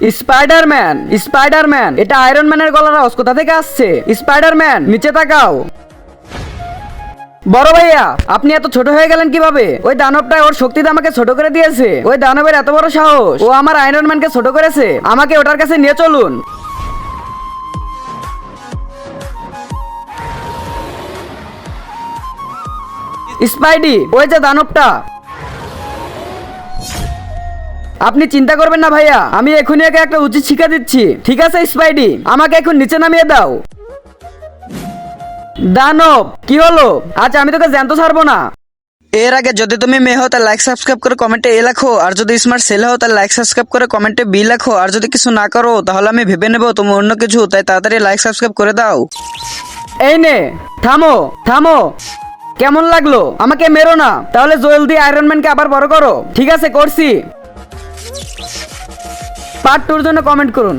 Spiderman, Spiderman, এটা iron ম্যানের গলার আওয়াজ কোথা থেকে আসছে? স্পাইডারম্যান, নিচে তাকাও। বড় ভাইয়া, আপনি এত ছোট হয়ে গেলেন কিভাবে? ওই দানবটা ওর শক্তিতে আমাকে ছোট করে দিয়েছে। ওই দানবের এত বড় সাহস, ও আমার আয়রন ম্যানকে ছোট করেছে। আমাকে ওটার কাছে নিয়ে চলুন। স্পাইডি, ওই যে দানবটা। আপনি চিন্তা করবেন না ভাইয়া, আমি এখনই একে একটা উচিত শিক্ষা দিচ্ছি। ঠিক আছে স্পাইডি, আমাকে এখন নিচে নামিয়ে দাও। দানব, কি হলো? আচ্ছা, আমি তোকে জ্যান্ত ছাড়বো না। এর আগে যদি তুমি মেয়ে হও তাহলে লাইক সাবস্ক্রাইব করে কমেন্টে এ লেখো, আর যদি স্মার্ট ছেলে হও তাহলে লাইক সাবস্ক্রাইব করে কমেন্টে বি লেখো, আর যদি কিছু না করো তাহলে আমি ভেবে নেবো তুমি অন্য কিছু, তাই তাড়াতাড়ি লাইক সাবস্ক্রাইব করে দাও। এই নে, থামো থামো। কেমন লাগলো? আমাকে মেরো না, তাহলে জলদি আয়রন ম্যানকে আবার বড় করো। ঠিক আছে, করছি। পার্ট 2 এর জন্য কমেন্ট করুন।